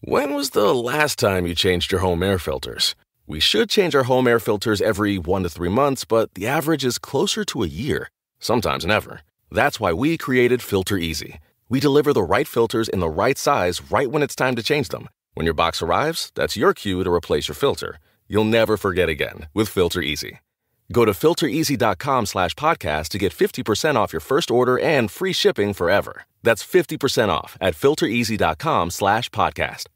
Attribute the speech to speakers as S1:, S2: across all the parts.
S1: When was the last time you changed your home air filters? We should change our home air filters every 1 to 3 months, but the average is closer to a year, sometimes never. That's why we created Filter Easy. We deliver the right filters in the right size right when it's time to change them. When your box arrives, that's your cue to replace your filter. You'll never forget again with Filter Easy. Go to filtereasy.com/podcast to get 50% off your first order and free shipping forever. That's 50% off at filtereasy.com/podcast.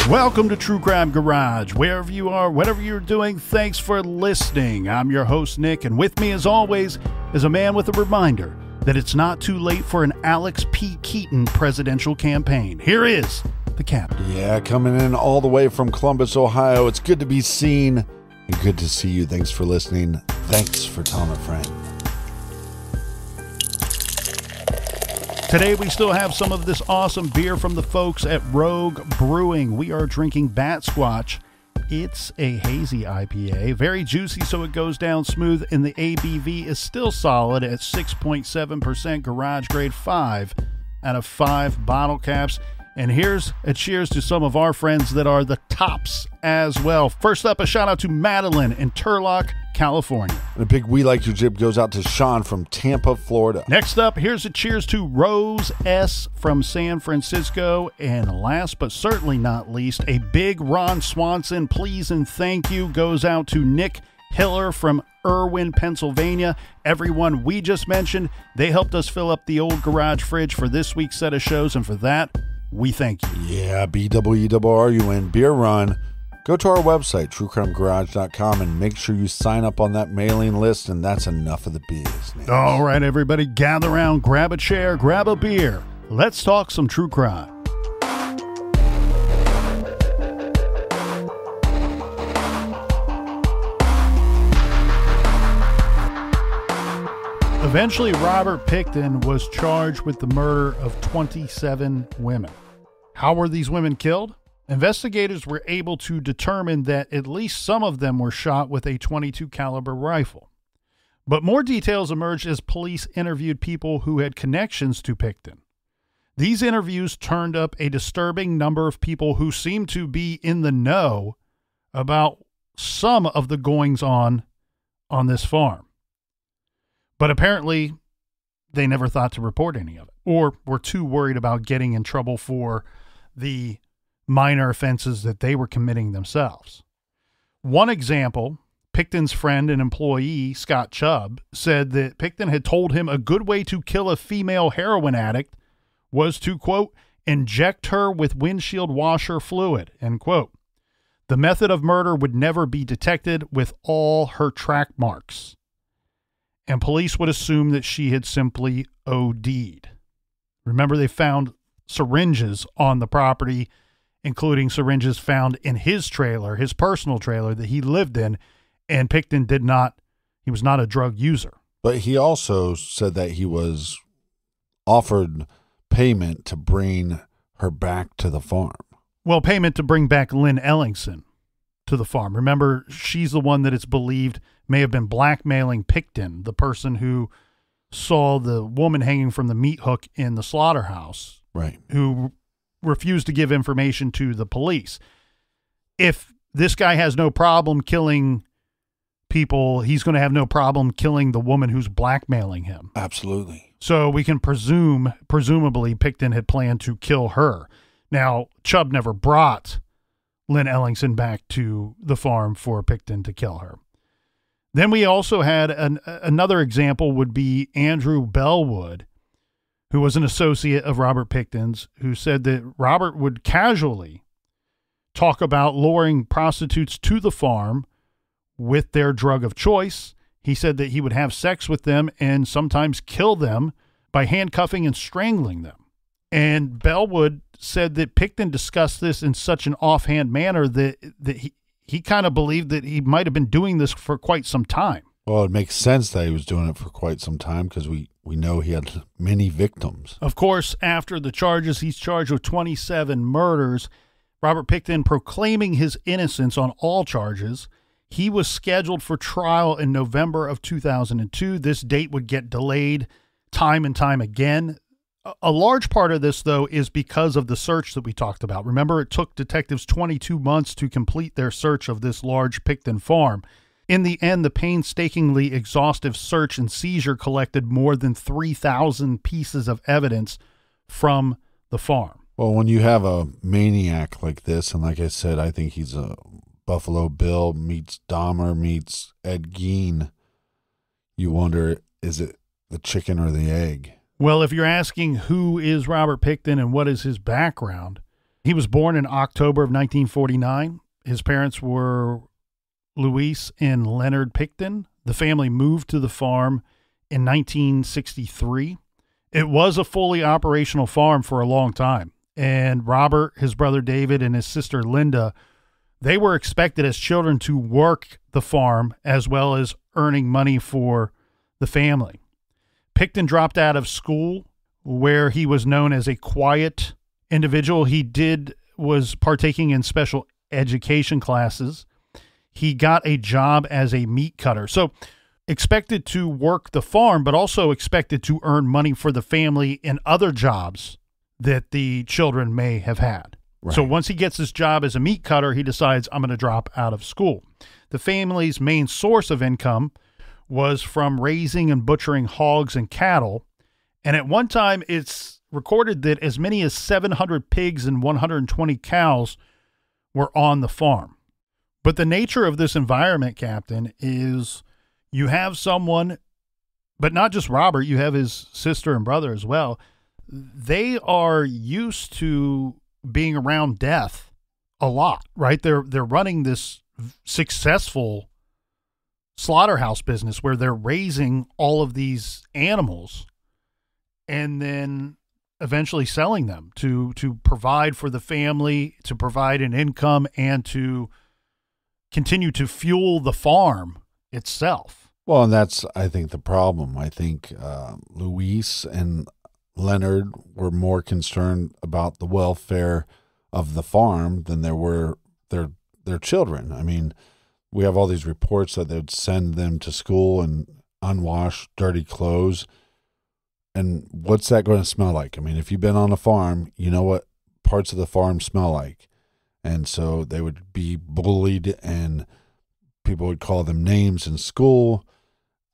S2: Welcome to True Crime Garage. Wherever you are, whatever you're doing, thanks for listening. I'm your host, Nick, and with me, as always, is a man with a reminder that it's not too late for an Alex P. Keaton presidential campaign. Here is the captain.
S3: Yeah, coming in all the way from Columbus, Ohio. It's good to be seen and good to see you. Thanks for listening. Thanks for telling a friend.
S2: Today we still have some of this awesome beer from the folks at Rogue Brewing. We are drinking Batsquatch. It's a hazy IPA, very juicy so it goes down smooth, and the ABV is still solid at 6.7% garage grade, 5 out of 5 bottle caps. And here's a cheers to some of our friends that are the tops as well. First up, a shout out to Madeline in Turlock, California.
S3: And a big We Like Your Jib goes out to Sean from Tampa, Florida.
S2: Next up, here's a cheers to Rose S. from San Francisco. And last but certainly not least, a big Ron Swanson please and thank you goes out to Nick Hiller from Irwin, Pennsylvania. Everyone we just mentioned, they helped us fill up the old garage fridge for this week's set of shows, and for that, we thank you.
S3: Yeah, BWRUN, Beer Run. Go to our website, truecrimegarage.com, and make sure you sign up on that mailing list, and that's enough of the business.
S2: All right, everybody, gather around, grab a chair, grab a beer. Let's talk some true crime. Eventually, Robert Pickton was charged with the murder of 27 women. How were these women killed? Investigators were able to determine that at least some of them were shot with a .22 caliber rifle. But more details emerged as police interviewed people who had connections to Pickton. These interviews turned up a disturbing number of people who seemed to be in the know about some of the goings-on this farm. But apparently, they never thought to report any of it, or were too worried about getting in trouble for the minor offenses that they were committing themselves. One example, Pickton's friend and employee, Scott Chubb, said that Pickton had told him a good way to kill a female heroin addict was to, quote, inject her with windshield washer fluid, end quote. The method of murder would never be detected with all her track marks, and police would assume that she had simply OD'd. Remember, they found syringes on the property, including syringes found in his trailer, his personal trailer that he lived in, and Pickton he was not a drug user.
S3: But he also said that he was offered payment to bring her back to the farm.
S2: Well, payment to bring back Lynn Ellingson to the farm. Remember, she's the one that it's believed may have been blackmailing Pickton, the person who saw the woman hanging from the meat hook in the slaughterhouse,
S3: right?
S2: Who refused to give information to the police. If this guy has no problem killing people, he's going to have no problem killing the woman who's blackmailing him.
S3: Absolutely.
S2: So we can presumably Pickton had planned to kill her. Now, Chubb never brought Lynn Ellingson back to the farm for Pickton to kill her. Then we also had another example would be Andrew Bellwood, who was an associate of Robert Pickton's, who said that Robert would casually talk about luring prostitutes to the farm with their drug of choice. He said that he would have sex with them and sometimes kill them by handcuffing and strangling them. And Bellwood said that Pickton discussed this in such an offhand manner that he kind of believed that he might have been doing this for quite some time.
S3: Well, it makes sense that he was doing it for quite some time because we know he had many victims.
S2: Of course, after the charges, he's charged with 27 murders. Robert Pickton proclaiming his innocence on all charges. He was scheduled for trial in November of 2002. This date would get delayed time and time again. A large part of this, though, is because of the search that we talked about. Remember, it took detectives 22 months to complete their search of this large Pickton farm. In the end, the painstakingly exhaustive search and seizure collected more than 3,000 pieces of evidence from the farm.
S3: Well, when you have a maniac like this, and like I said, I think he's a Buffalo Bill meets Dahmer meets Ed Gein, you wonder, is it the chicken or the egg?
S2: Well, if you're asking who is Robert Pickton and what is his background, he was born in October of 1949. His parents were Louise and Leonard Pickton. The family moved to the farm in 1963. It was a fully operational farm for a long time. And Robert, his brother David, and his sister Linda, they were expected as children to work the farm as well as earning money for the family. Pickton dropped out of school, where he was known as a quiet individual. He was partaking in special education classes. He got a job as a meat cutter. So expected to work the farm, but also expected to earn money for the family in other jobs that the children may have had. Right. So once he gets his job as a meat cutter, he decides, I'm going to drop out of school. The family's main source of income was from raising and butchering hogs and cattle. And at one time, it's recorded that as many as 700 pigs and 120 cows were on the farm. But the nature of this environment, Captain, is you have someone, but not just Robert, you have his sister and brother as well. They are used to being around death a lot, right? They're running this successful slaughterhouse business where they're raising all of these animals and then eventually selling them to provide for the family, to provide an income, and to continue to fuel the farm itself.
S3: Well, and that's, I think, the problem. I think Luis and Leonard were more concerned about the welfare of the farm than there were their children. I mean, we have all these reports that they'd send them to school in unwashed, dirty clothes. And what's that going to smell like? I mean, if you've been on a farm, you know what parts of the farm smell like. And so they would be bullied and people would call them names in school.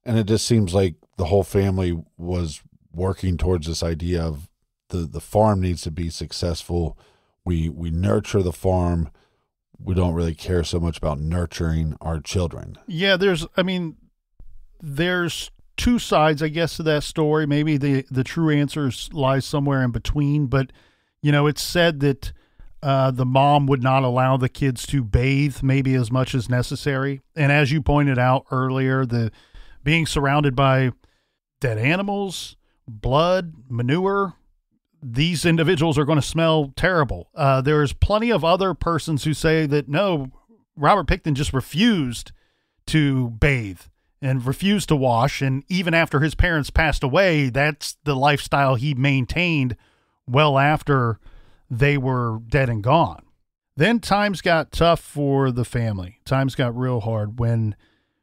S3: And it just seems like the whole family was working towards this idea of the farm needs to be successful. We nurture the farm. We don't really care so much about nurturing our children.
S2: Yeah, there's two sides, I guess, to that story. Maybe the true answer lies somewhere in between. But, it's said that the mom would not allow the kids to bathe maybe as much as necessary. And as you pointed out earlier, the being surrounded by dead animals, blood, manure, these individuals are going to smell terrible. There's plenty of other persons who say that, no, Robert Pickton just refused to bathe and refused to wash. And even after his parents passed away, that's the lifestyle he maintained well after they were dead and gone. Then times got tough for the family. Times got real hard when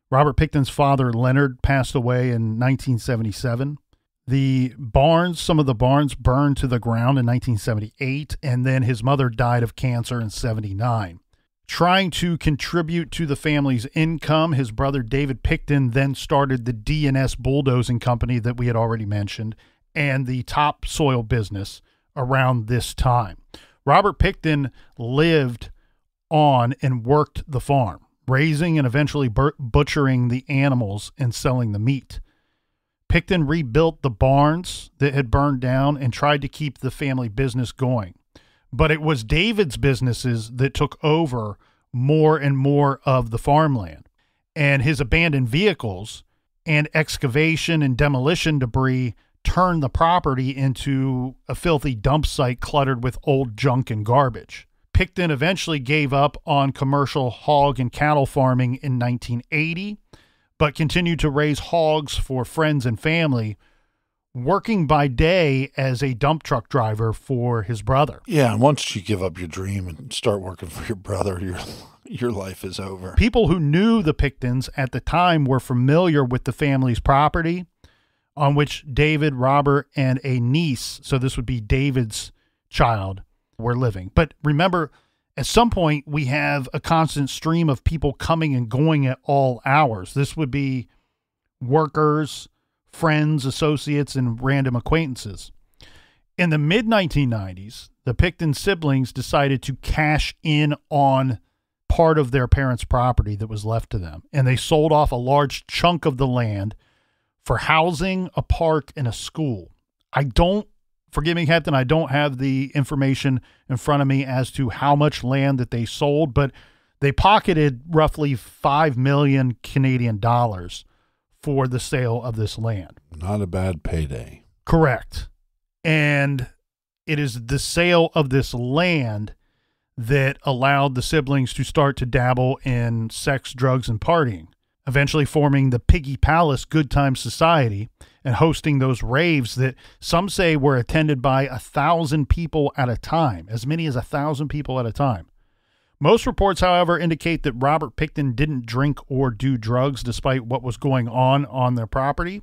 S2: Robert Pickton's father, Leonard, passed away in 1977. Some of the barns burned to the ground in 1978, and then his mother died of cancer in 79. Trying to contribute to the family's income, his brother David Pickton then started the D&S bulldozing company that we had already mentioned and the topsoil business around this time. Robert Pickton lived on and worked the farm, raising and eventually butchering the animals and selling the meat. Pickton rebuilt the barns that had burned down and tried to keep the family business going. But it was David's businesses that took over more and more of the farmland. and his abandoned vehicles and excavation and demolition debris turned the property into a filthy dump site cluttered with old junk and garbage. Pickton eventually gave up on commercial hog and cattle farming in 1980, but continued to raise hogs for friends and family, working by day as a dump truck driver for his brother.
S3: Yeah, and once you give up your dream and start working for your brother, your life is over.
S2: People who knew the Picktons at the time were familiar with the family's property, on which David, Robert, and a niece, so this would be David's child, were living. But remember, at some point, we have a constant stream of people coming and going at all hours. This would be workers, friends, associates, and random acquaintances. In the mid-1990s, the Pickton siblings decided to cash in on part of their parents' property that was left to them, and they sold off a large chunk of the land for housing, a park, and a school. Forgive me, Captain, I don't have the information in front of me as to how much land that they sold, but they pocketed roughly 5 million Canadian dollars for the sale of this land.
S3: Not a bad payday.
S2: Correct. And it is the sale of this land that allowed the siblings to start to dabble in sex, drugs, and partying, eventually forming the Piggie Palace Good Time Society and hosting those raves that some say were attended by 1,000 people at a time, as many as 1,000 people at a time. Most reports, however, indicate that Robert Pickton didn't drink or do drugs despite what was going on their property.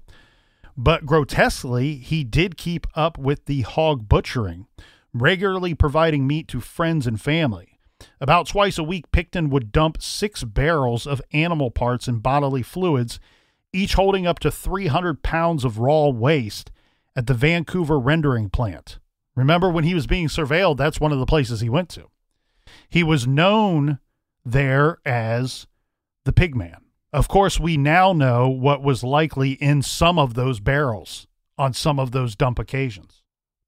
S2: But grotesquely, he did keep up with the hog butchering, regularly providing meat to friends and family. About twice a week, Pickton would dump 6 barrels of animal parts and bodily fluids, each holding up to 300 pounds of raw waste at the Vancouver rendering plant. Remember, when he was being surveilled, that's one of the places he went to. He was known there as the Pigman. Of course, we now know what was likely in some of those barrels on some of those dump occasions.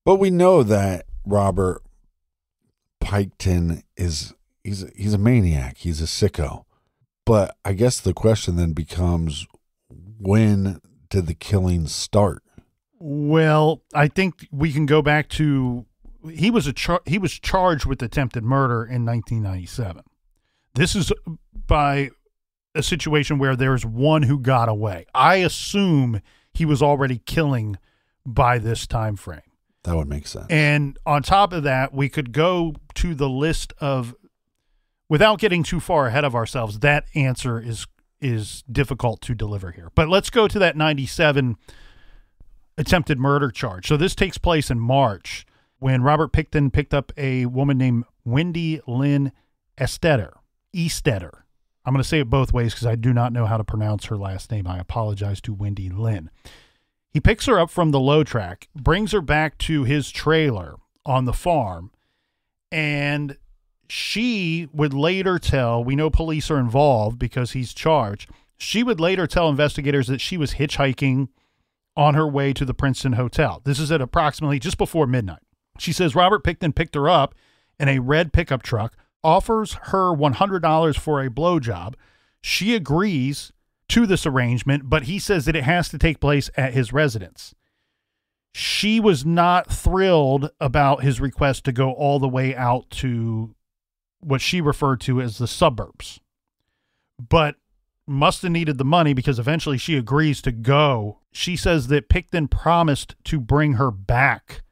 S3: But we know that Robert Pickton he's a maniac. He's a sicko. But I guess the question then becomes, when did the killings start?
S2: Well, I think we can go back to he was charged with attempted murder in 1997. This is by a situation where there's one who got away. I assume he was already killing by this time frame.
S3: That would make sense.
S2: And on top of that, we could go to the list of, without getting too far ahead of ourselves, that answer is difficult to deliver here. But let's go to that 97 attempted murder charge. So this takes place in March when Robert Pickton picked up a woman named Wendy Lynn Estetter. I'm going to say it both ways because I do not know how to pronounce her last name. I apologize to Wendy Lynn. He picks her up from the low track, brings her back to his trailer on the farm, and she would later tell, we know police are involved because he's charged, she would later tell investigators that she was hitchhiking on her way to the Princeton Hotel. This is at approximately just before midnight. She says Robert Pickton picked her up in a red pickup truck, offers her $100 for a blowjob. She agrees to this arrangement, but he says that it has to take place at his residence. She was not thrilled about his request to go all the way out to what she referred to as the suburbs, but must have needed the money because eventually she agrees to go. She says that Pickton promised to bring her back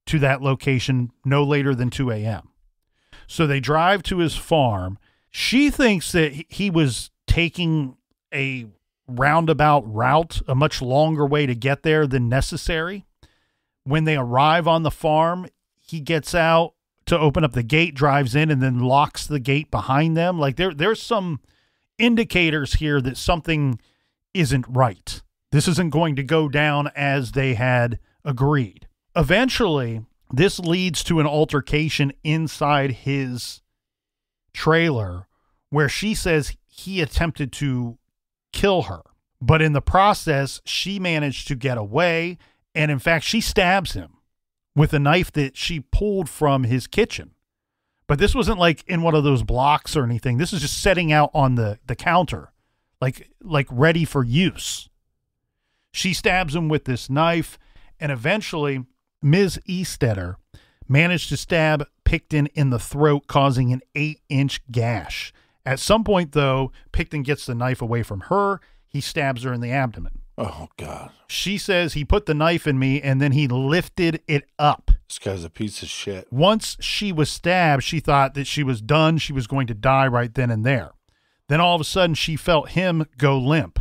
S2: to that location no later than 2 a.m. So they drive to his farm. She thinks that he was taking a roundabout route, a much longer way to get there than necessary. When they arrive on the farm, he gets out to open up the gate, drives in, and then locks the gate behind them. Like there's some indicators here that something isn't right. This isn't going to go down as they had agreed. Eventually, this leads to an altercation inside his trailer where she says he attempted to kill her. But in the process, she managed to get away. And in fact, she stabs him with a knife that she pulled from his kitchen. But this wasn't like in one of those blocks or anything. This is just setting out on the counter, like ready for use. She stabs him with this knife, and eventually Ms. Eastetter managed to stab Pickton in the throat, causing an 8-inch gash. At some point, though, Pickton gets the knife away from her. He stabs her in the abdomen.
S3: Oh, God.
S2: She says, he put the knife in me, and then he lifted it up.
S3: This guy's a piece of shit.
S2: Once she was stabbed, she thought that she was done. She was going to die right then and there. Then all of a sudden, she felt him go limp.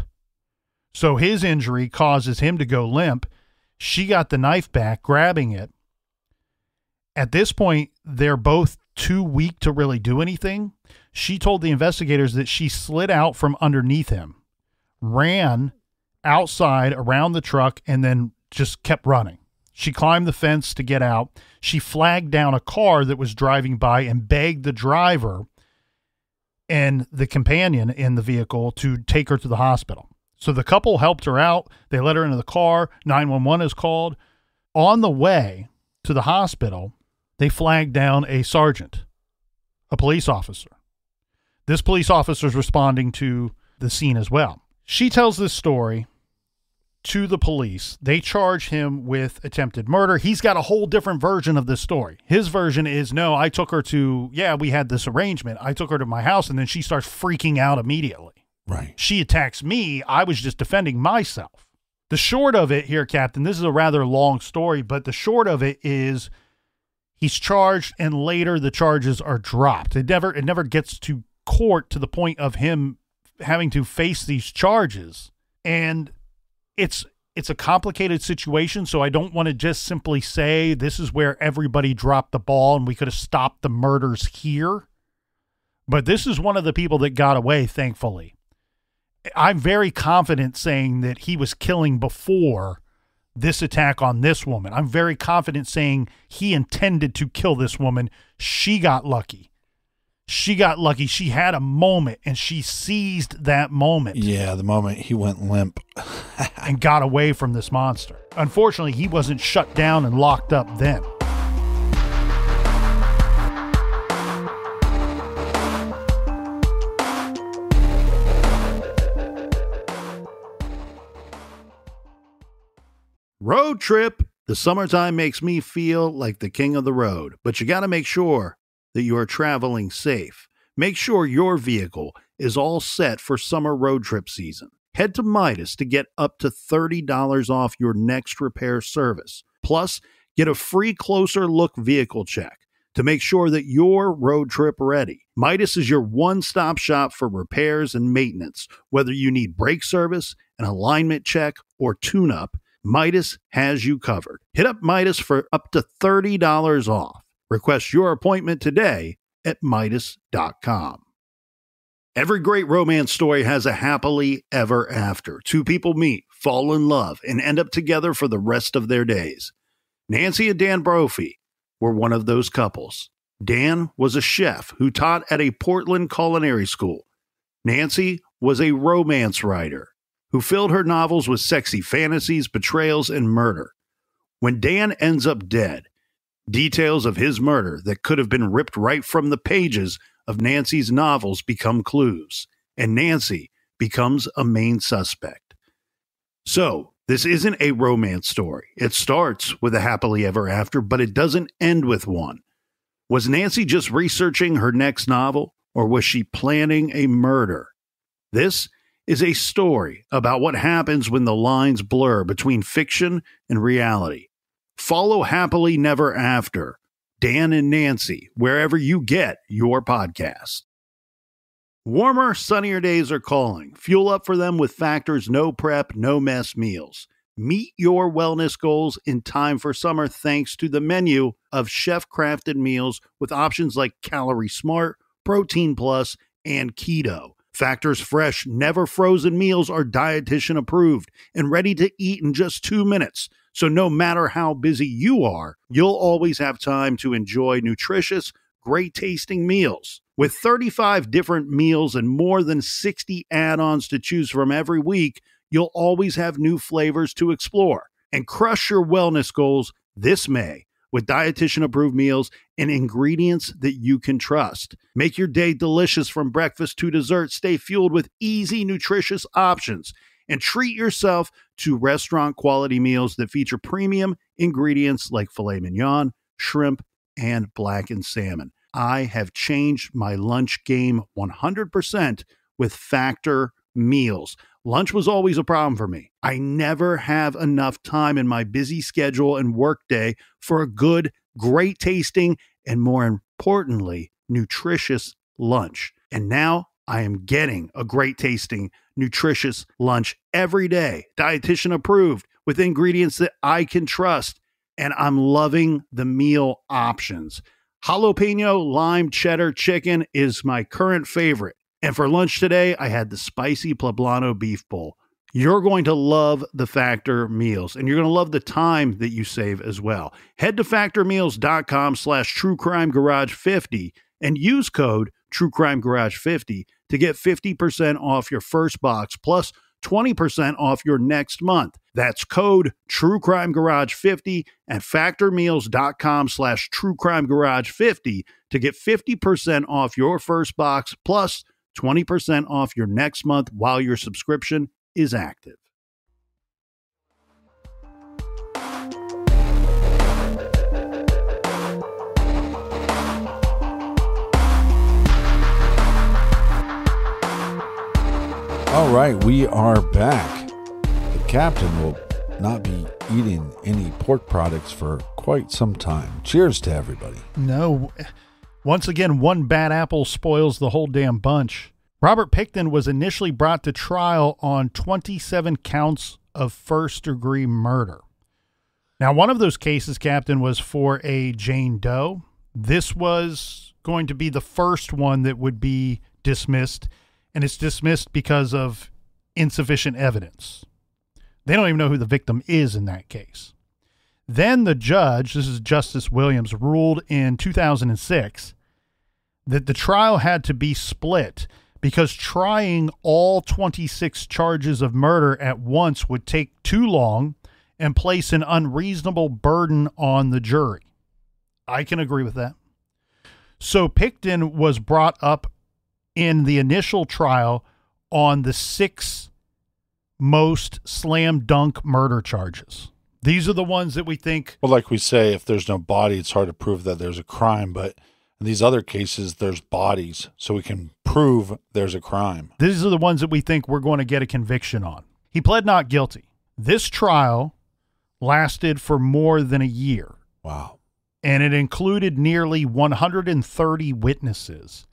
S2: So his injury causes him to go limp. She got the knife back, grabbing it. At this point, they're both too weak to really do anything. She told the investigators that she slid out from underneath him, ran outside around the truck, and then just kept running. She climbed the fence to get out. She flagged down a car that was driving by and begged the driver and the companion in the vehicle to take her to the hospital. So the couple helped her out. They let her into the car. 911 is called. On the way to the hospital, they flagged down a sergeant, a police officer. This police officer is responding to the scene as well. She tells this story to the police. They charge him with attempted murder. He's got a whole different version of this story. His version is, no, I took her to, we had this arrangement. I took her to my house, and then she starts freaking out immediately.
S3: Right.
S2: She attacks me. I was just defending myself. The short of it here, Captain, this is a rather long story, but the short of it is he's charged, and later the charges are dropped. It never gets to court to the point of him having to face these charges. And it's a complicated situation, so I don't want to just simply say this is where everybody dropped the ball and we could have stopped the murders here. But this is one of the people that got away, thankfully. I'm very confident saying that he was killing before this attack on this woman. I'm very confident saying he intended to kill this woman. She got lucky. She had a moment, and she seized that moment.
S3: Yeah, the moment he went limp.
S2: And got away from this monster. Unfortunately, he wasn't shut down and locked up then. Road trip. The summertime makes me feel like the king of the road, but you got to make sure that you are traveling safe. Make sure your vehicle is all set for summer road trip season. Head to Midas to get up to $30 off your next repair service. Plus, get a free closer look vehicle check to make sure that you're road trip ready. Midas is your one-stop shop for repairs and maintenance. Whether you need brake service, an alignment check, or tune-up, Midas has you covered. Hit up Midas for up to $30 off. Request your appointment today at Midas.com. Every great romance story has a happily ever after. Two people meet, fall in love, and end up together for the rest of their days. Nancy and Dan Brophy were one of those couples. Dan was a chef who taught at a Portland culinary school. Nancy was a romance writer who filled her novels with sexy fantasies, betrayals, and murder. When Dan ends up dead, details of his murder that could have been ripped right from the pages of Nancy's novels become clues, and Nancy becomes a main suspect. So, this isn't a romance story. It starts with a happily ever after, but it doesn't end with one. Was Nancy just researching her next novel, or was she planning a murder? This is a story about what happens when the lines blur between fiction and reality. Follow Happily Never After, Dan and Nancy, wherever you get your podcast. Warmer, sunnier days are calling. Fuel up for them with Factor's no prep, no mess meals. Meet your wellness goals in time for summer thanks to the menu of chef-crafted meals with options like Calorie Smart, Protein Plus, and Keto. Factor's fresh, never frozen meals are dietitian approved and ready to eat in just 2 minutes. So no matter how busy you are, you'll always have time to enjoy nutritious, great tasting meals. With 35 different meals and more than 60 add-ons to choose from every week, you'll always have new flavors to explore. And crush your wellness goals this May with dietitian-approved meals and ingredients that you can trust. Make your day delicious from breakfast to dessert. Stay fueled with easy, nutritious options. And treat yourself to restaurant-quality meals that feature premium ingredients like filet mignon, shrimp, and blackened salmon. I have changed my lunch game 100% with Factor meals. Lunch was always a problem for me. I never have enough time in my busy schedule and workday for a good, great tasting, and more importantly, nutritious lunch. And now I am getting a great tasting, nutritious lunch every day, dietitian approved, with ingredients that I can trust. And I'm loving the meal options. Jalapeno lime cheddar chicken is my current favorite. And for lunch today, I had the spicy poblano beef bowl. You're going to love the Factor meals, and you're going to love the time that you save as well. Head to factormeals.com/truecrimegarage50 and use code truecrimegarage50 to get 50% off your first box plus 20% off your next month. That's code truecrimegarage50 at factormeals.com/truecrimegarage50 to get 50% off your first box plus 20% off your next month while your subscription is active.
S3: All right, we are back. The captain will not be eating any pork products for quite some time. Cheers to everybody.
S2: No. Once again, one bad apple spoils the whole damn bunch. Robert Pickton was initially brought to trial on 27 counts of first-degree murder. Now, one of those cases, Captain, was for a Jane Doe. This was going to be the first one that would be dismissed, and it's dismissed because of insufficient evidence. They don't even know who the victim is in that case. Then the judge, this is Justice Williams, ruled in 2006 that the trial had to be split because trying all 26 charges of murder at once would take too long and place an unreasonable burden on the jury. I can agree with that. So Pickton was brought up in the initial trial on the 6 most slam dunk murder charges. These are the ones that we think...
S3: Well, like we say, if there's no body, it's hard to prove that there's a crime. But in these other cases, there's bodies, so we can prove there's a crime.
S2: These are the ones that we think we're going to get a conviction on. He pled not guilty. This trial lasted for more than a year.
S3: Wow.
S2: And it included nearly 130 witnesses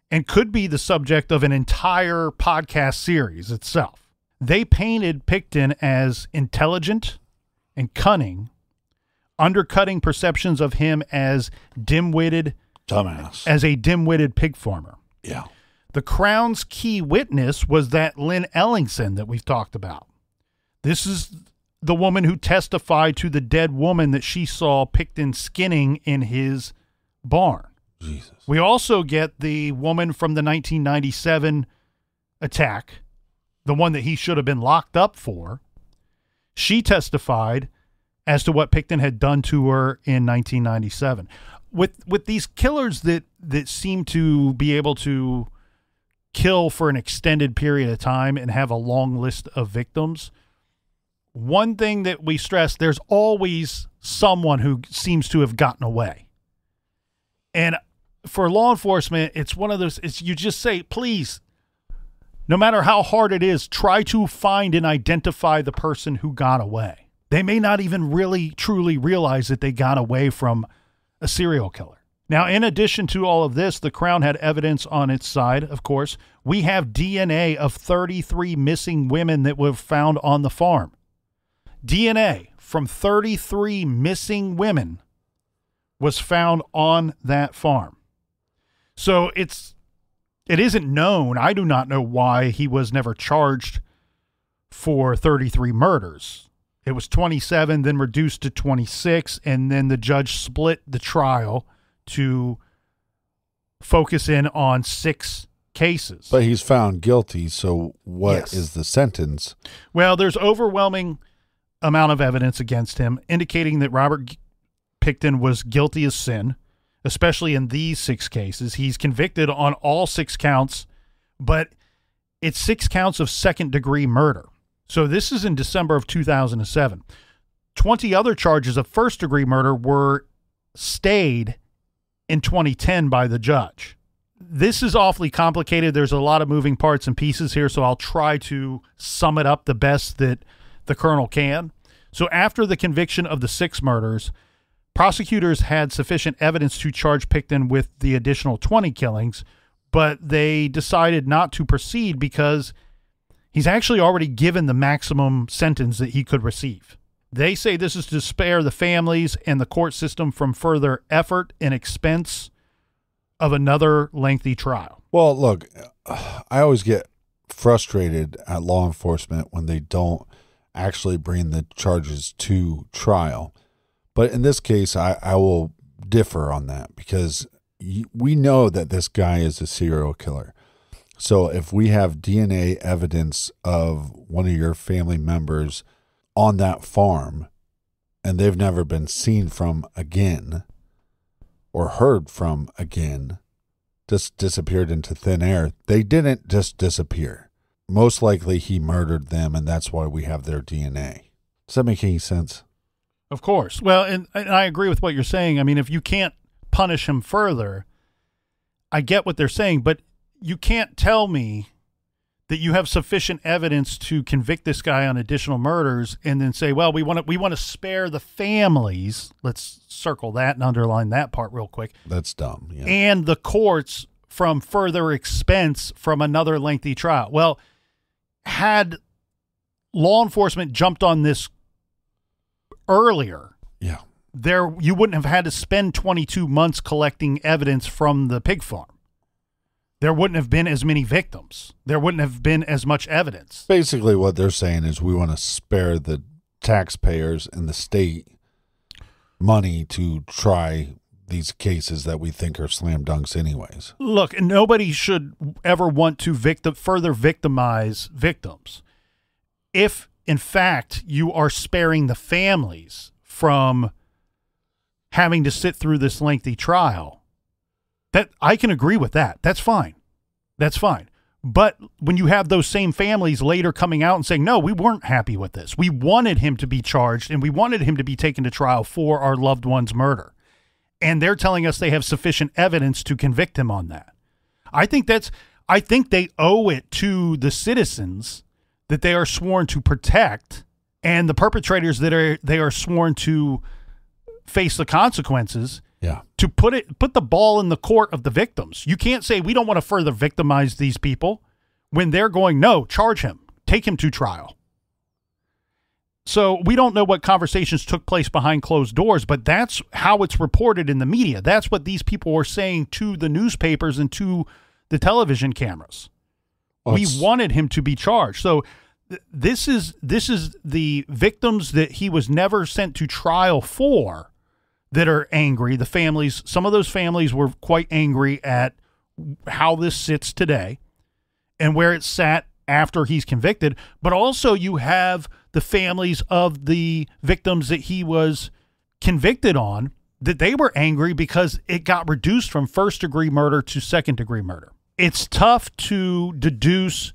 S2: and could be the subject of an entire podcast series itself. They painted Pickton as intelligent and cunning, undercutting perceptions of him as dim-witted,
S3: dumbass,
S2: as a dim-witted pig farmer.
S3: Yeah.
S2: The Crown's key witness was that Lynn Ellingson that we've talked about. This is the woman who testified to the dead woman that she saw Pickton skinning in his barn.
S3: Jesus.
S2: We also get the woman from the 1997 attack, the one that he should have been locked up for. She testified as to what Pickton had done to her in 1997. With these killers that seem to be able to kill for an extended period of time and have a long list of victims, one thing that we stress, there's always someone who seems to have gotten away. And for law enforcement, it's one of those, you just say, please, no matter how hard it is, try to find and identify the person who got away. They may not even really truly realize that they got away from a serial killer. Now, in addition to all of this, the Crown had evidence on its side, of course. We have DNA of 33 missing women that were found on the farm. DNA from 33 missing women was found on that farm. So it isn't known. I do not know why he was never charged for 33 murders. It was 27, then reduced to 26, and then the judge split the trial to focus in on 6 cases.
S3: But he's found guilty, so what is the sentence?
S2: Well, there's overwhelming amount of evidence against him indicating that Robert Pickton was guilty as sin, especially in these 6 cases. He's convicted on all 6 counts, but it's 6 counts of second-degree murder. So this is in December of 2007. 20 other charges of first-degree murder were stayed in 2010 by the judge. This is awfully complicated. There's a lot of moving parts and pieces here, so I'll try to sum it up the best that the colonel can. So after the conviction of the 6 murders, prosecutors had sufficient evidence to charge Pickton with the additional 20 killings, but they decided not to proceed because he's actually already given the maximum sentence that he could receive. They say this is to spare the families and the court system from further effort and expense of another lengthy trial.
S3: Well, look, I always get frustrated at law enforcement when they don't actually bring the charges to trial. But in this case, I will differ on that because we know that this guy is a serial killer. So if we have DNA evidence of one of your family members on that farm and they've never been seen from again or heard from again, just disappeared into thin air, they didn't just disappear. Most likely he murdered them, and that's why we have their DNA. Does that make any sense?
S2: Of course. Well, and I agree with what you're saying. I mean, if you can't punish him further, I get what they're saying, but you can't tell me that you have sufficient evidence to convict this guy on additional murders and then say, well, we want to spare the families. Let's circle that and underline that part real quick.
S3: That's dumb. Yeah.
S2: And the courts from further expense from another lengthy trial. Well, had law enforcement jumped on this earlier,
S3: yeah,
S2: you wouldn't have had to spend 22 months collecting evidence from the pig farm. There wouldn't have been as many victims. There wouldn't have been as much evidence.
S3: Basically what they're saying is we want to spare the taxpayers and the state money to try these cases that we think are slam dunks anyways.
S2: Look, nobody should ever want to further victimize victims. If, in fact, you are sparing the families from having to sit through this lengthy trial, that I can agree with that. That's fine. That's fine. But when you have those same families later coming out and saying, no, we weren't happy with this. We wanted him to be charged and we wanted him to be taken to trial for our loved one's murder. And they're telling us they have sufficient evidence to convict him on that. I think they owe it to the citizens that they are sworn to protect and the perpetrators that they are sworn to face the consequences.
S3: Yeah.
S2: To put the ball in the court of the victims. You can't say we don't want to further victimize these people when they're going, no, charge him, take him to trial. So we don't know what conversations took place behind closed doors, but that's how it's reported in the media. That's what these people were saying to the newspapers and to the television cameras. We wanted him to be charged. So this is the victims that he was never sent to trial for that are angry. The families, some of those families were quite angry at how this sits today and where it sat after he's convicted. But also you have the families of the victims that he was convicted on, that they were angry because it got reduced from first-degree murder to second-degree murder. It's tough to deduce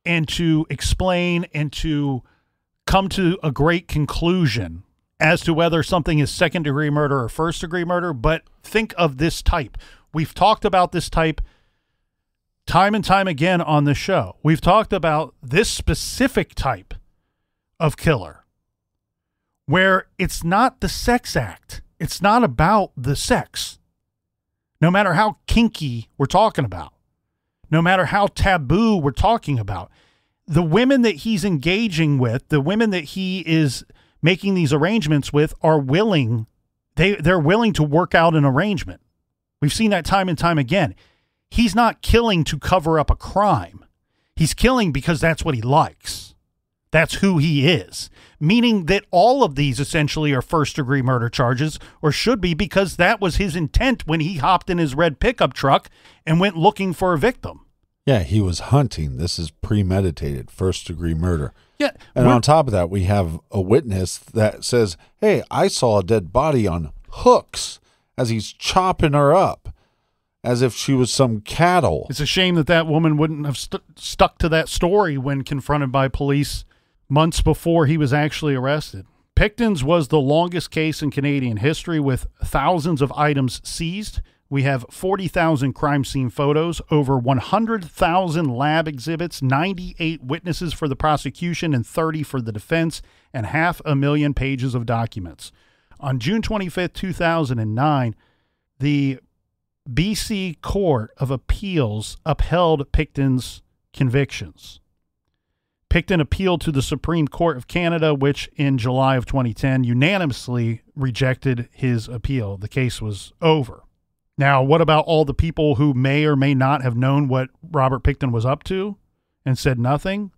S2: and to explain and to come to a great conclusion as to whether something is second-degree murder or first-degree murder, but think of this type. We've talked about this type time and time again on the show. We've talked about this specific type of killer where it's not the sex act. It's not about the sex. No matter how kinky we're talking about, no matter how taboo we're talking about, the women that he's engaging with, the women that he is making these arrangements with are willing. They're willing to work out an arrangement. We've seen that time and time again. He's not killing to cover up a crime. He's killing because that's what he likes. That's who he is. Meaning that all of these essentially are first-degree murder charges, or should be, because that was his intent when he hopped in his red pickup truck and went looking for a victim.
S3: Yeah, he was hunting. This is premeditated, first-degree murder.
S2: Yeah.
S3: And on top of that, we have a witness that says, hey, I saw a dead body on hooks as he's chopping her up as if she was some cattle.
S2: It's a shame that woman wouldn't have stuck to that story when confronted by police months before he was actually arrested. Pickton's was the longest case in Canadian history, with thousands of items seized. We have 40,000 crime scene photos, over 100,000 lab exhibits, 98 witnesses for the prosecution and 30 for the defense, and 500,000 pages of documents. On June 25th, 2009, the BC Court of Appeals upheld Pickton's convictions. Pickton appealed to the Supreme Court of Canada, which in July of 2010 unanimously rejected his appeal. The case was over. Now, what about all the people who may or may not have known what Robert Pickton was up to and said nothing?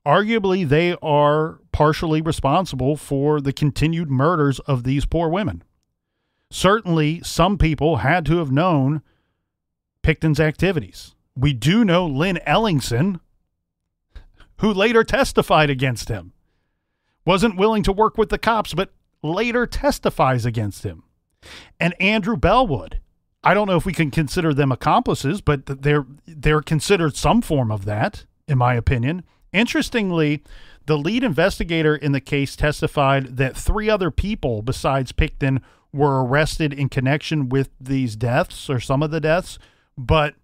S2: Arguably, they are partially responsible for the continued murders of these poor women. Certainly, some people had to have known Pickton's activities. We do know Lynn Ellingson, who later testified against him, wasn't willing to work with the cops, but later testifies against him. And Andrew Bellwood, I don't know if we can consider them accomplices, but they're considered some form of that, in my opinion. Interestingly, the lead investigator in the case testified that 3 other people besides Pickton were arrested in connection with these deaths, or some of the deaths, but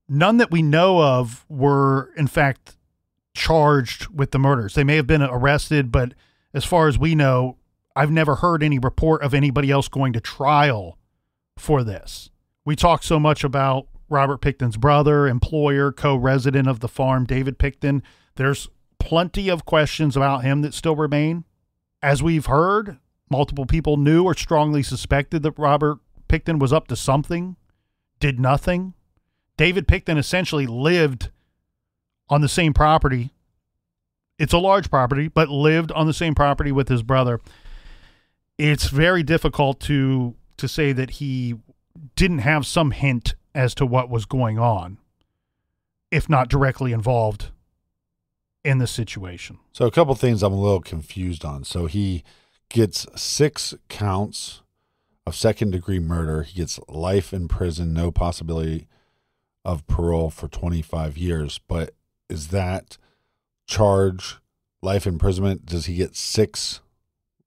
S2: none that we know of were, in fact, charged with the murders. They may have been arrested, but as far as we know, I've never heard any report of anybody else going to trial for this. We talk so much about Robert Pickton's brother, employer, co-resident of the farm, David Pickton. There's plenty of questions about him that still remain. As we've heard, multiple people knew or strongly suspected that Robert Pickton was up to something, did nothing. David Pickton essentially lived on the same property. It's a large property, but lived on the same property with his brother. It's very difficult to say that he didn't have some hint as to what was going on, if not directly involved in the situation.
S3: So a couple things I'm a little confused on. So he gets 6 counts of second-degree murder. He gets life in prison, no possibility of parole for 25 years. But is that charge life imprisonment? Does he get 6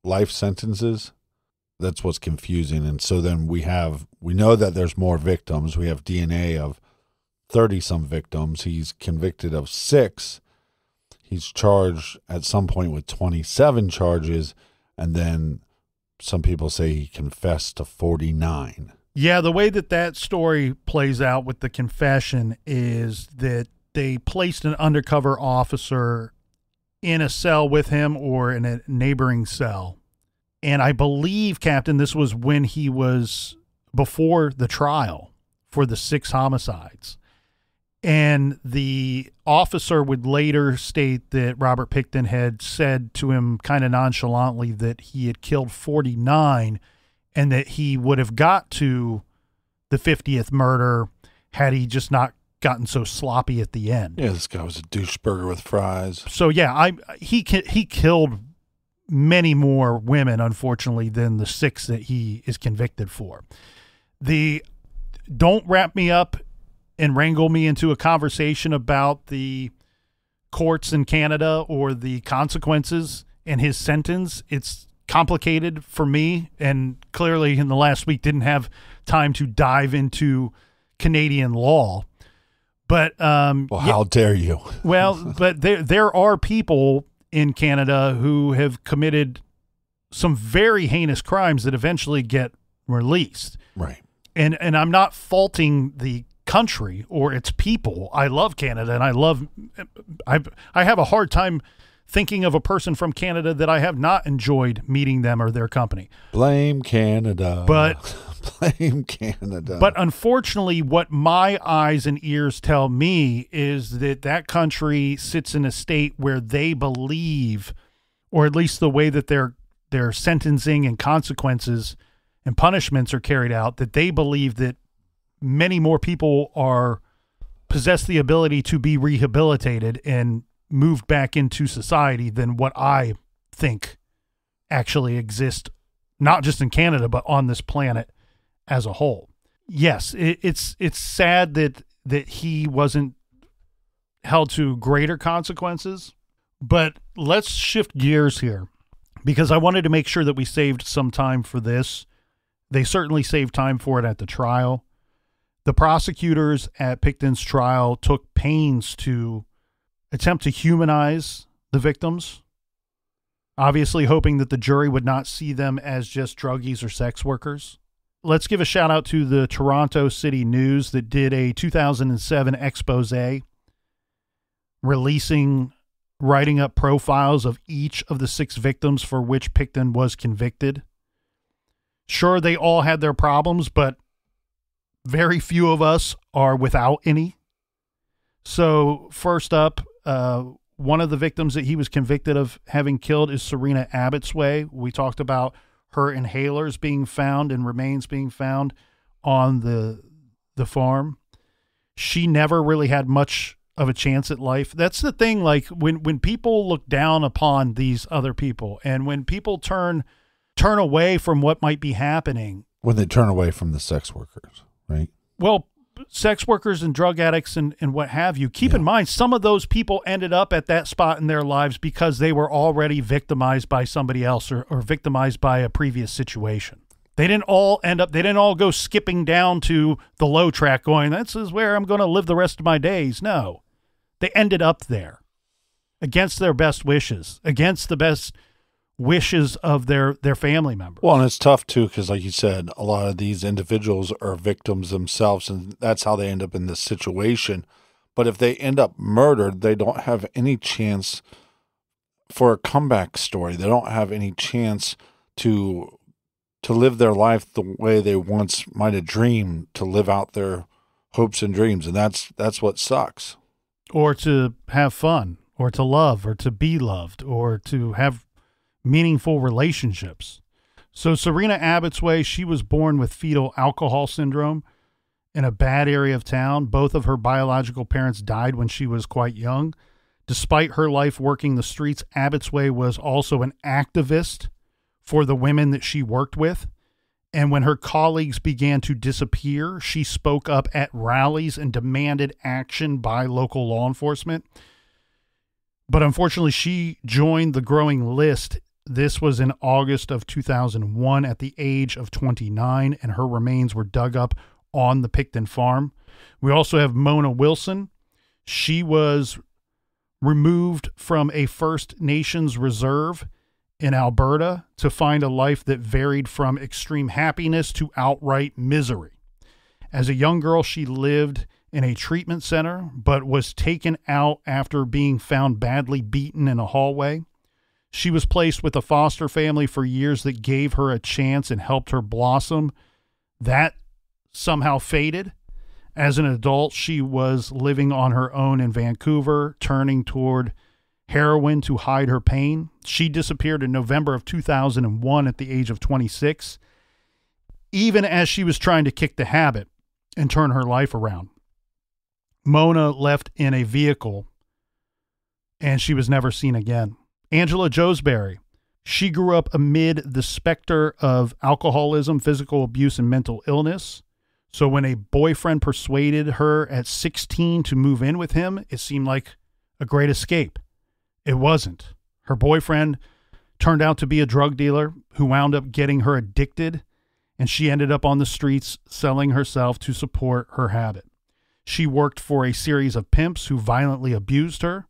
S3: life sentences? That's what's confusing. And so then we know that there's more victims. We have DNA of 30-some victims. He's convicted of 6. He's charged at some point with 27 charges, and then some people say he confessed to 49.
S2: Yeah, the way that story plays out with the confession is that they placed an undercover officer in a cell with him or in a neighboring cell. And I believe, Captain, this was when he was before the trial for the 6 homicides. And the officer would later state that Robert Pickton had said to him kind of nonchalantly that he had killed 49 and that he would have got to the 50th murder had he just not gotten so sloppy at the end.
S3: Yeah, this guy was a doucheburger with fries.
S2: So, yeah, he killed many more women, unfortunately, than the 6 that he is convicted for. Don't wrap me up and wrangle me into a conversation about the courts in Canada or the consequences in his sentence. It's complicated for me, and clearly in the last week didn't have time to dive into Canadian law. But
S3: how dare you?
S2: Well, but there are people in Canada who have committed some very heinous crimes that eventually get released.
S3: Right.
S2: And I'm not faulting the country or its people. I love Canada, and I have a hard time thinking of a person from Canada that I have not enjoyed meeting them or their company.
S3: Blame Canada.
S2: But
S3: blame Canada.
S2: But unfortunately, what my eyes and ears tell me is that country sits in a state where they believe, or at least the way that their sentencing and consequences and punishments are carried out, that they believe that many more people possess the ability to be rehabilitated and moved back into society than what I think actually exists not just in Canada, but on this planet as a whole. Yes, it's sad that he wasn't held to greater consequences, but let's shift gears here because I wanted to make sure that we saved some time for this. They certainly saved time for it at the trial. The prosecutors at Pickton's trial took pains to attempt to humanize the victims, obviously hoping that the jury would not see them as just druggies or sex workers. Let's give a shout out to the Toronto City News that did a 2007 expose writing up profiles of each of the 6 victims for which Pickton was convicted. Sure, they all had their problems, but very few of us are without any. So first up, one of the victims that he was convicted of having killed is Serena Abbotsway. We talked about her inhalers being found and remains being found on the farm. She never really had much of a chance at life. That's the thing, like when people look down upon these other people and when people turn away from what might be happening.
S3: When they turn away from the sex workers, right?
S2: Well, sex workers and drug addicts and what have you. Keep in mind, some of those people ended up at that spot in their lives because they were already victimized by somebody else or victimized by a previous situation. They didn't all go skipping down to the low track going, this is where I'm going to live the rest of my days. No, they ended up there against their best wishes, against the best wishes of their family members.
S3: Well, and it's tough too, because like you said, a lot of these individuals are victims themselves, and that's how they end up in this situation. But if they end up murdered, they don't have any chance for a comeback story. They don't have any chance to live their life the way they once might have dreamed, to live out their hopes and dreams, and that's what sucks.
S2: Or to have fun, or to love, or to be loved, or to have meaningful relationships. So Serena Abbotsway, she was born with fetal alcohol syndrome in a bad area of town. Both of her biological parents died when she was quite young. Despite her life working the streets, Abbotsway was also an activist for the women that she worked with. And when her colleagues began to disappear, she spoke up at rallies and demanded action by local law enforcement. But unfortunately, she joined the growing list. This was in August of 2001 at the age of 29, and her remains were dug up on the Pickton farm. We also have Mona Wilson. She was removed from a First Nations reserve in Alberta to find a life that varied from extreme happiness to outright misery. As a young girl, she lived in a treatment center, but was taken out after being found badly beaten in a hallway. She was placed with a foster family for years that gave her a chance and helped her blossom. That somehow faded. As an adult, she was living on her own in Vancouver, turning toward heroin to hide her pain. She disappeared in November of 2001 at the age of 26, even as she was trying to kick the habit and turn her life around. Mona left in a vehicle, and she was never seen again. Angela Josbury, she grew up amid the specter of alcoholism, physical abuse, and mental illness. So when a boyfriend persuaded her at 16 to move in with him, it seemed like a great escape. It wasn't. Her boyfriend turned out to be a drug dealer who wound up getting her addicted, and she ended up on the streets selling herself to support her habit. She worked for a series of pimps who violently abused her,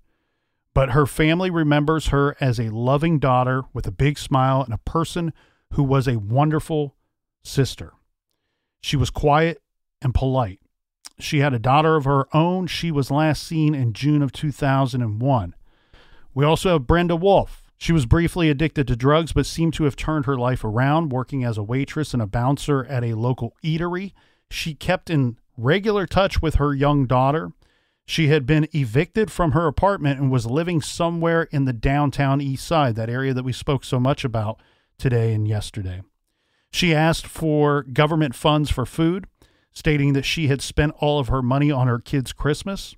S2: but her family remembers her as a loving daughter with a big smile and a person who was a wonderful sister. She was quiet and polite. She had a daughter of her own. She was last seen in June of 2001. We also have Brenda Wolf. She was briefly addicted to drugs, but seemed to have turned her life around, working as a waitress and a bouncer at a local eatery. She kept in regular touch with her young daughter. She had been evicted from her apartment and was living somewhere in the downtown east side, that area that we spoke so much about today and yesterday. She asked for government funds for food, stating that she had spent all of her money on her kids' Christmas.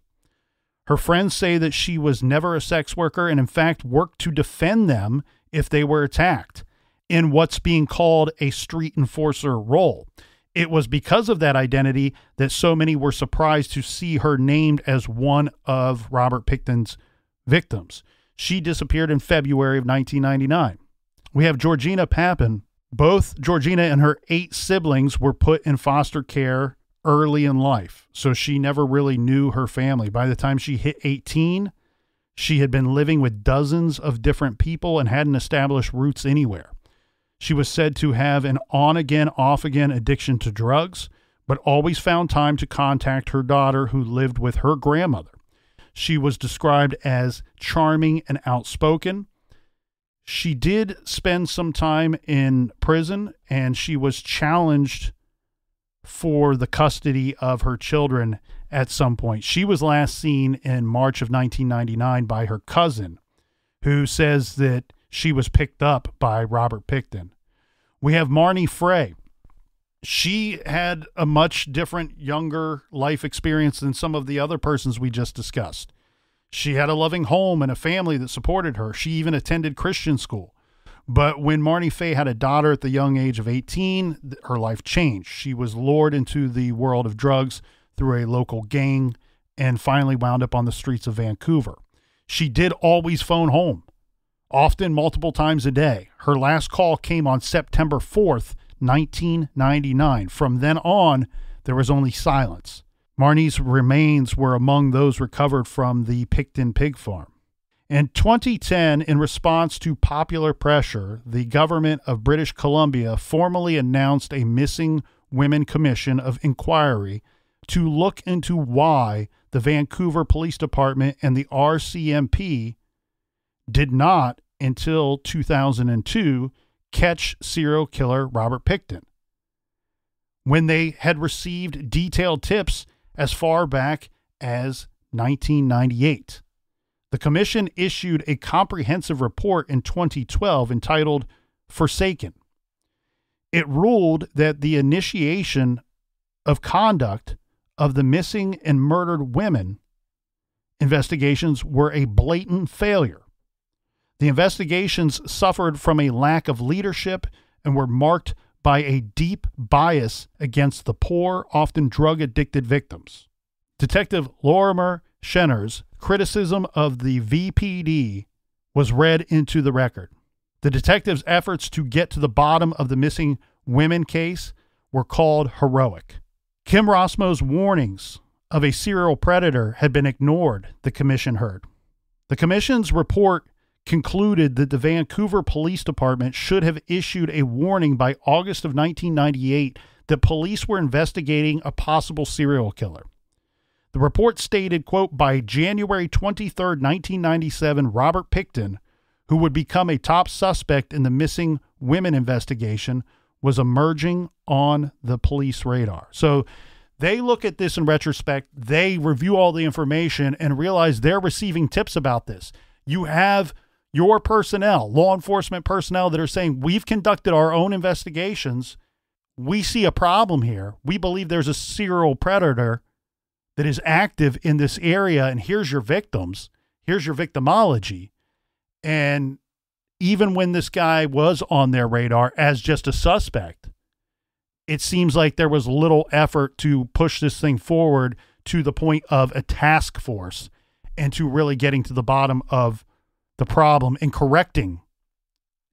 S2: Her friends say that she was never a sex worker and, in fact, worked to defend them if they were attacked. in what's being called a street enforcer role. It was because of that identity that so many were surprised to see her named as one of Robert Pickton's victims. She disappeared in February of 1999. We have Georgina Papin. Both Georgina and her 8 siblings were put in foster care early in life, so she never really knew her family. By the time she hit 18, she had been living with dozens of different people and hadn't established roots anywhere. She was said to have an on-again, off-again addiction to drugs, but always found time to contact her daughter who lived with her grandmother. She was described as charming and outspoken. She did spend some time in prison, and she was challenged for the custody of her children at some point. She was last seen in March of 1999 by her cousin, who says that she was picked up by Robert Pickton. We have Marnie Frey. She had a much different, younger life experience than some of the other persons we just discussed. She had a loving home and a family that supported her. She even attended Christian school. But when Marnie Frey had a daughter at the young age of 18, her life changed. She was lured into the world of drugs through a local gang and finally wound up on the streets of Vancouver. She did always phone home, often multiple times a day. Her last call came on September 4th, 1999. From then on, there was only silence. Marnie's remains were among those recovered from the Pickton pig farm. In 2010, in response to popular pressure, the government of British Columbia formally announced a Missing Women Commission of Inquiry to look into why the Vancouver Police Department and the RCMP did not, until 2002, catch serial killer Robert Pickton, when they had received detailed tips as far back as 1998. The commission issued a comprehensive report in 2012 entitled Forsaken. It ruled that the initiation of conduct of the missing and murdered women investigations were a blatant failure. The investigations suffered from a lack of leadership and were marked by a deep bias against the poor, often drug-addicted victims. Detective Lorimer Schenner's criticism of the VPD was read into the record. The detective's efforts to get to the bottom of the missing women case were called heroic. Kim Rosmo's warnings of a serial predator had been ignored, the commission heard. The commission's report concluded that the Vancouver Police Department should have issued a warning by August of 1998 that police were investigating a possible serial killer. The report stated, quote, by January 23, 1997, Robert Pickton, who would become a top suspect in the missing women investigation, was emerging on the police radar. So they look at this in retrospect, they review all the information and realize they're receiving tips about this. You have your personnel, law enforcement personnel, that are saying, we've conducted our own investigations. We see a problem here. We believe there's a serial predator that is active in this area, and here's your victims. Here's your victimology. And even when this guy was on their radar as just a suspect, it seems like there was little effort to push this thing forward to the point of a task force and to really getting to the bottom of the problem and correcting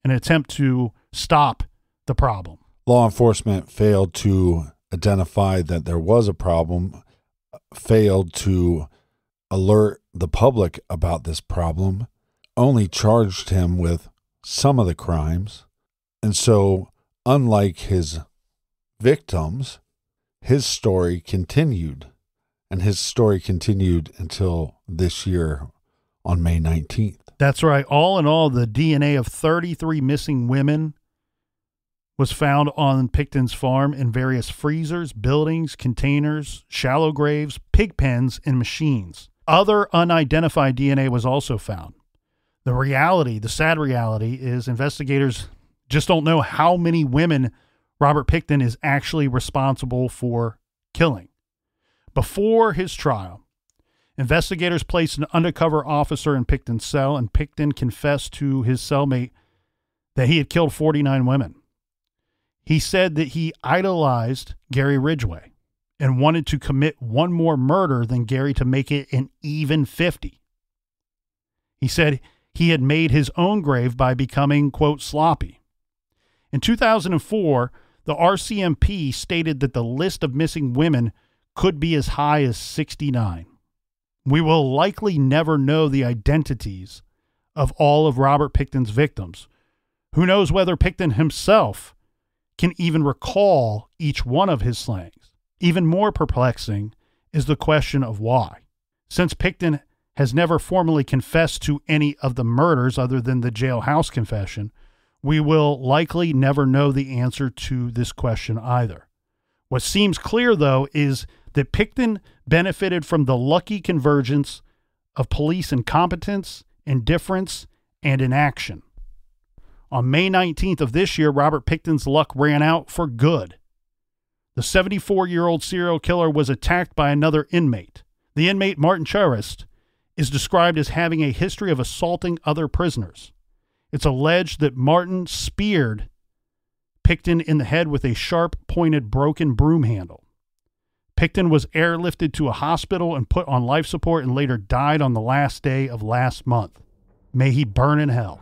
S2: an attempt to stop the problem.
S3: Law enforcement failed to identify that there was a problem, failed to alert the public about this problem, only charged him with some of the crimes. And so, unlike his victims, his story continued. And his story continued until this year on May 19th.
S2: That's right. All in all, the DNA of 33 missing women was found on Pickton's farm in various freezers, buildings, containers, shallow graves, pig pens, and machines. Other unidentified DNA was also found. The sad reality is investigators just don't know how many women Robert Pickton is actually responsible for killing. Before his trial, investigators placed an undercover officer in Pickton's cell, and Pickton confessed to his cellmate that he had killed 49 women. He said that he idolized Gary Ridgway and wanted to commit one more murder than Gary to make it an even 50. He said he had made his own grave by becoming, quote, sloppy. In 2004, the RCMP stated that the list of missing women could be as high as 69. We will likely never know the identities of all of Robert Pickton's victims. Who knows whether Pickton himself can even recall each one of his slayings. Even more perplexing is the question of why. Since Pickton has never formally confessed to any of the murders other than the jailhouse confession, we will likely never know the answer to this question either. What seems clear, though, is that Pickton benefited from the lucky convergence of police incompetence, indifference, and inaction. On May 19th of this year, Robert Pickton's luck ran out for good. The 74-year-old serial killer was attacked by another inmate. The inmate, Martin Charest, is described as having a history of assaulting other prisoners. It's alleged that Martin speared Pickton in the head with a sharp-pointed broken broom handle. Pickton was airlifted to a hospital and put on life support and later died on the last day of last month. May he burn in hell.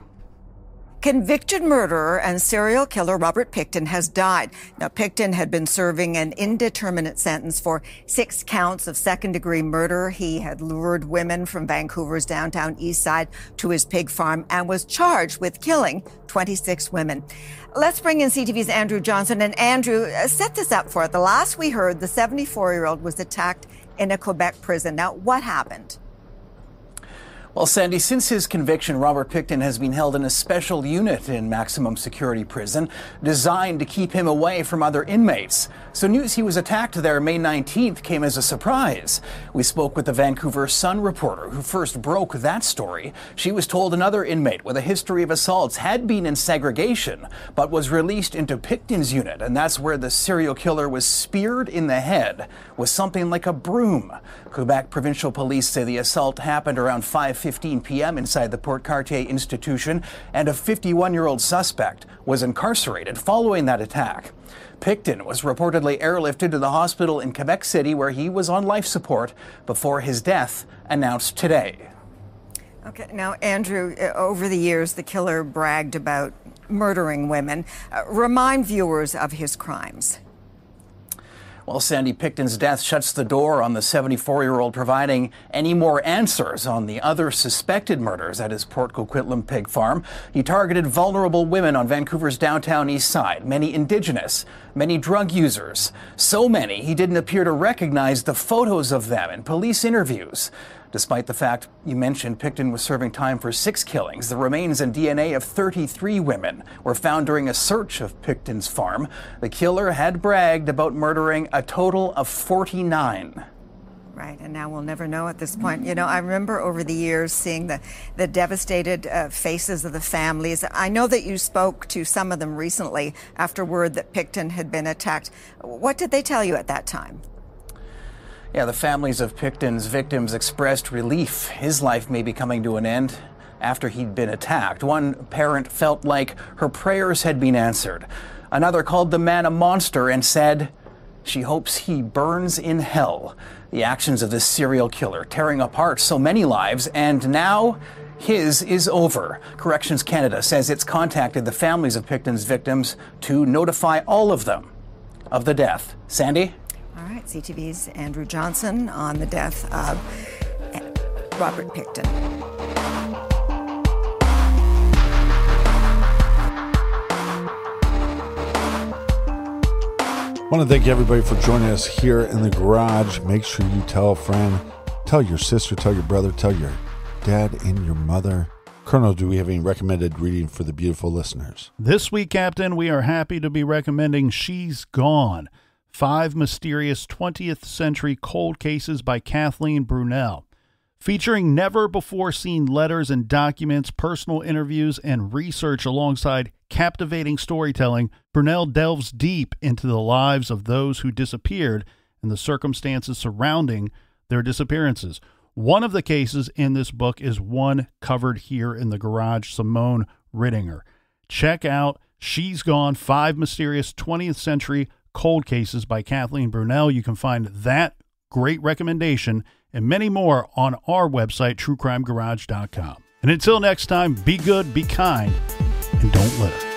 S4: Convicted murderer and serial killer Robert Pickton has died. Now, Pickton had been serving an indeterminate sentence for 6 counts of second-degree murder. He had lured women from Vancouver's downtown east side to his pig farm and was charged with killing 26 women. Let's bring in CTV's Andrew Johnson. And Andrew, set this up for us. The last we heard, the 74-year-old was attacked in a Quebec prison. Now, what happened?
S5: Well, Sandy, since his conviction, Robert Pickton has been held in a special unit in maximum security prison designed to keep him away from other inmates. So news he was attacked there May 19th came as a surprise. We spoke with the Vancouver Sun reporter who first broke that story. She was told another inmate with a history of assaults had been in segregation, but was released into Pickton's unit, and that's where the serial killer was speared in the head with something like a broom. Quebec Provincial Police say the assault happened around 5:15 p.m. inside the Port Cartier institution, and a 51-year-old suspect was incarcerated following that attack. Pickton was reportedly airlifted to the hospital in Quebec City, where he was on life support before his death announced today.
S4: Okay, now, Andrew, over the years, the killer bragged about murdering women. Remind viewers of his crimes.
S5: Well, Sandy, Pickton's death shuts the door on the 74-year-old providing any more answers on the other suspected murders at his Port Coquitlam pig farm. He targeted vulnerable women on Vancouver's downtown east side, many Indigenous, many drug users. So many, he didn't appear to recognize the photos of them in police interviews. Despite the fact you mentioned Pickton was serving time for 6 killings, the remains and DNA of 33 women were found during a search of Pickton's farm. The killer had bragged about murdering a total of 49.
S4: Right, and now we'll never know at this point. You know, I remember over the years seeing the devastated faces of the families. I know that you spoke to some of them recently after word that Pickton had been attacked. What did they tell you at that time?
S5: Yeah, the families of Pickton's victims expressed relief. His life may be coming to an end after he'd been attacked. One parent felt like her prayers had been answered. Another called the man a monster and said she hopes he burns in hell. The actions of this serial killer tearing apart so many lives, and now his is over. Corrections Canada says it's contacted the families of Pickton's victims to notify all of them of the death. Sandy?
S4: All right, CTV's Andrew Johnson on the death of Robert Pickton.
S3: I want to thank everybody for joining us here in the garage. Make sure you tell a friend, tell your sister, tell your brother, tell your dad and your mother. Colonel, do we have any recommended reading for the beautiful listeners?
S2: This week, Captain, we are happy to be recommending She's Gone, 5 Mysterious 20th Century Cold Cases by Kathleen Brunel. Featuring never-before-seen letters and documents, personal interviews, and research alongside captivating storytelling, Brunel delves deep into the lives of those who disappeared and the circumstances surrounding their disappearances. One of the cases in this book is one covered here in the garage, Simone Rittinger. check out She's Gone, 5 Mysterious 20th Century Cold Cases by Kathleen Brunel. You can find that great recommendation and many more on our website, truecrimegarage.com. And until next time, be good, be kind, and don't litter.